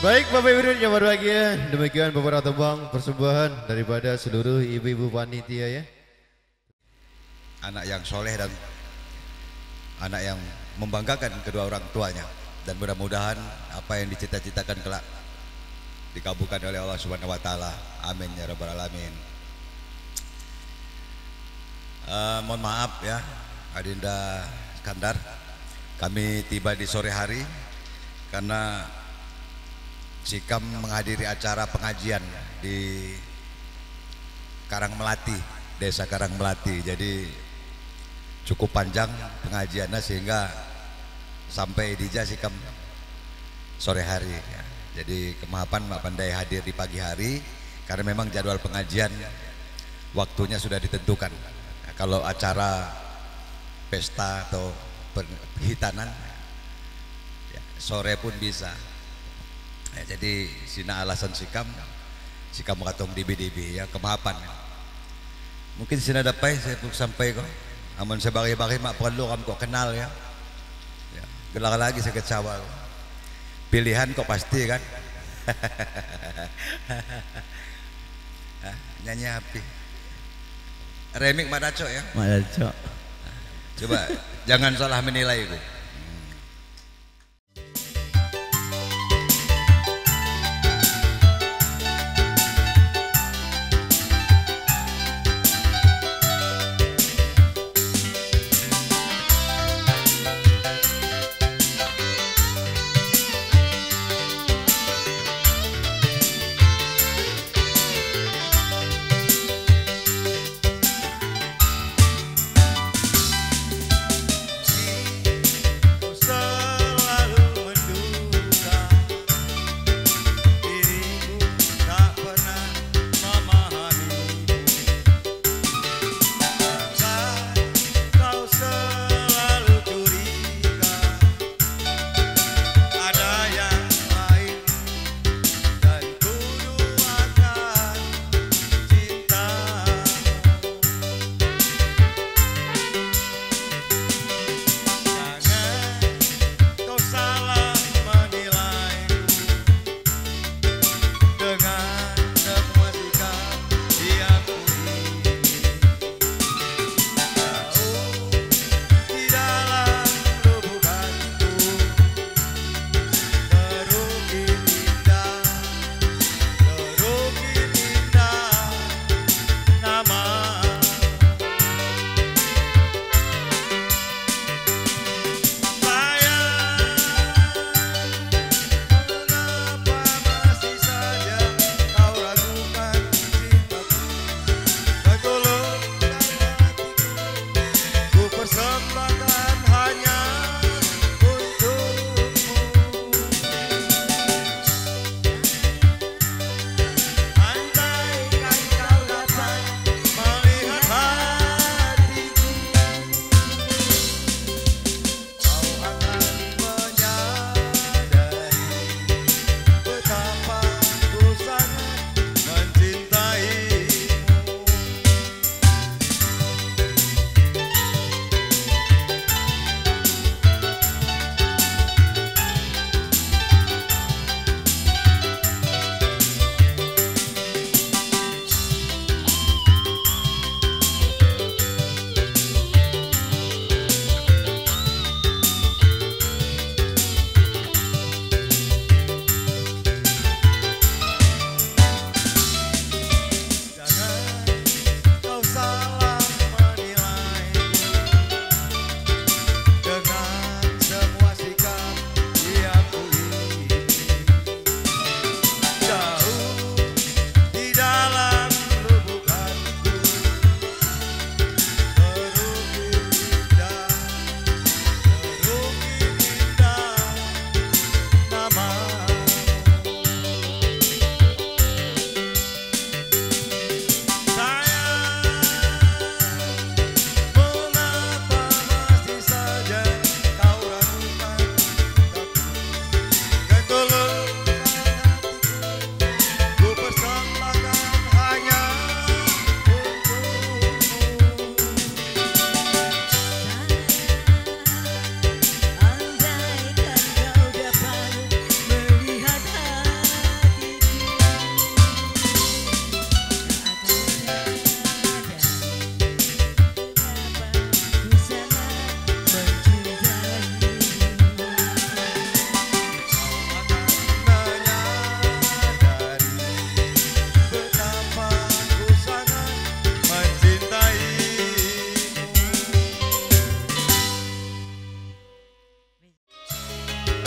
Baik Bapak Ibu yang berbahagia, demikian beberapa tembang persembahan daripada seluruh ibu-ibu panitia ya. Anak yang soleh dan anak yang membanggakan kedua orang tuanya, dan mudah-mudahan apa yang dicita-citakan kelak dikabulkan oleh Allah Subhanahu wa taala. Amin ya rabbal alamin. Mohon maaf ya Adinda Skandar, kami tiba di sore hari karena Sikam menghadiri acara pengajian di Karangmelati, Desa Karangmelati. Jadi cukup panjang pengajiannya sehingga sampai di Sikam sore hari ya. Jadi kemahapan Mak Pandai hadir di pagi hari karena memang jadwal pengajian waktunya sudah ditentukan. Nah, kalau acara pesta atau penghitanan ya, sore pun bisa ya, jadi sina alasan Sikam katong dibi-dibi ya kemahapan ya. Mungkin sina dapai saya sampai kok amun saya bagi-bagi mak perlu kamu kok kenal ya, ya gelar lagi saya kecewa pilihan kok pasti kan. Nyanyi api remik Madaco ya Madaco. Coba jangan salah menilai itu.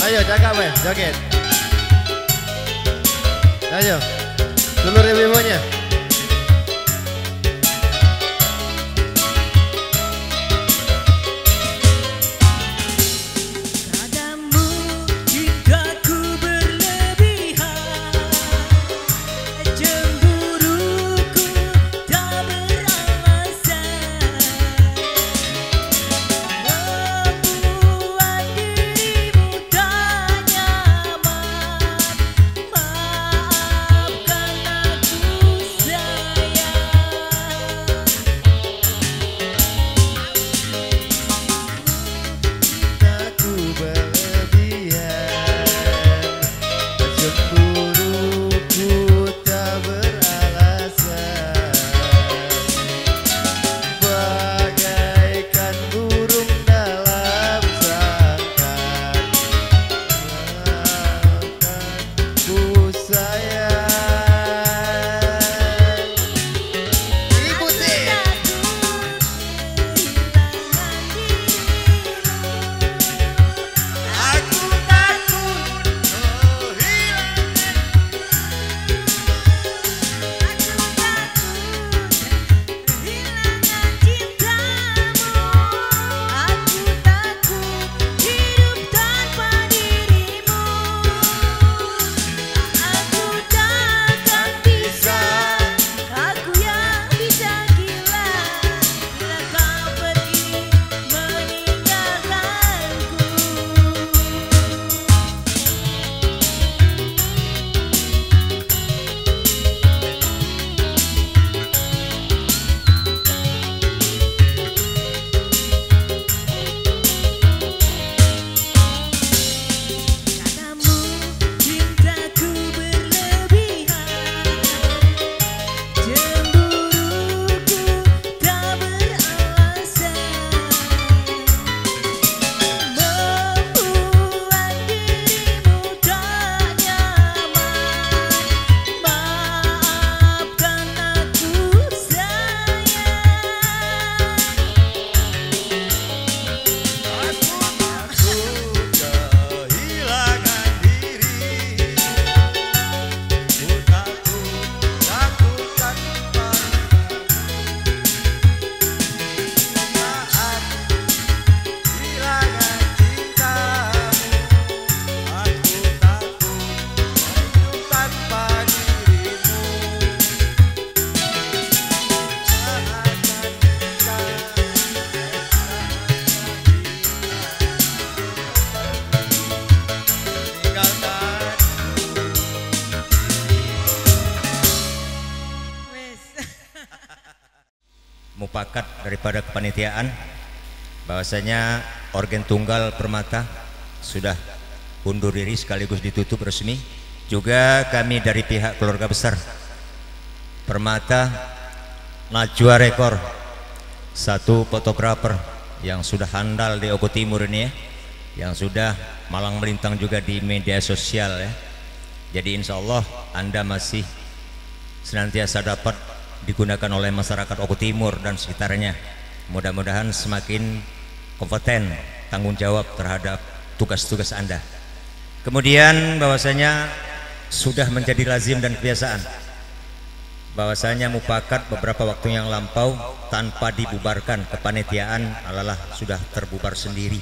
Ayo cakap weh, joget. Ayo, seluruh ibu-ibunya. Mufakat daripada kepanitiaan bahwasanya organ tunggal Permata sudah undur diri sekaligus ditutup resmi. Juga kami dari pihak keluarga besar Permata Najwa Rekor, satu fotografer yang sudah handal di Oku Timur ini ya, yang sudah malang melintang juga di media sosial ya. Jadi insya Allah Anda masih senantiasa dapat digunakan oleh masyarakat Oku Timur dan sekitarnya. Mudah-mudahan semakin kompeten tanggung jawab terhadap tugas-tugas Anda. Kemudian bahwasanya sudah menjadi lazim dan kebiasaan bahwasanya mufakat beberapa waktu yang lampau tanpa dibubarkan, kepanitiaan adalah sudah terbubar sendiri.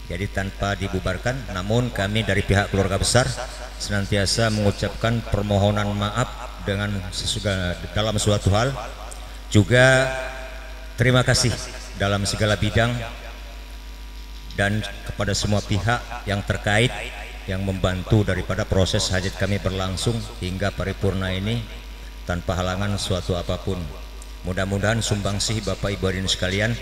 Jadi tanpa dibubarkan, namun kami dari pihak keluarga besar senantiasa mengucapkan permohonan maaf dengan dalam suatu hal, juga terima kasih dalam segala bidang dan kepada semua pihak yang terkait yang membantu daripada proses hajat kami berlangsung hingga paripurna ini tanpa halangan suatu apapun. Mudah-mudahan sumbangsih Bapak Ibu hadirin sekalian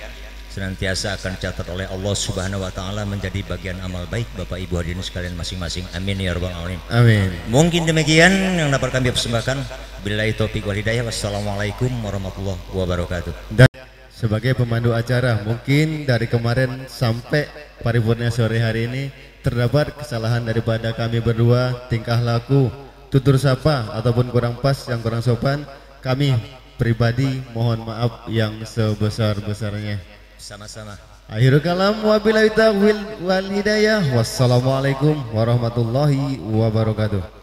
senantiasa akan dicatat oleh Allah Subhanahu wa taala menjadi bagian amal baik Bapak Ibu hadirin sekalian masing-masing. Amin ya rabbal alamin. Amin. Mungkin demikian yang dapat kami persembahkan. Billahi taufik wal hidayah. Wassalamualaikum warahmatullahi wabarakatuh. Dan sebagai pemandu acara, mungkin dari kemarin sampai paripurna sore hari ini terdapat kesalahan daripada kami berdua, tingkah laku, tutur sapa ataupun kurang pas, yang kurang sopan, kami pribadi mohon maaf yang sebesar-besarnya. Sama-sama. Akhirul kalam wabillahi taufiq wal hidayah. Wassalamualaikum warahmatullahi wabarakatuh.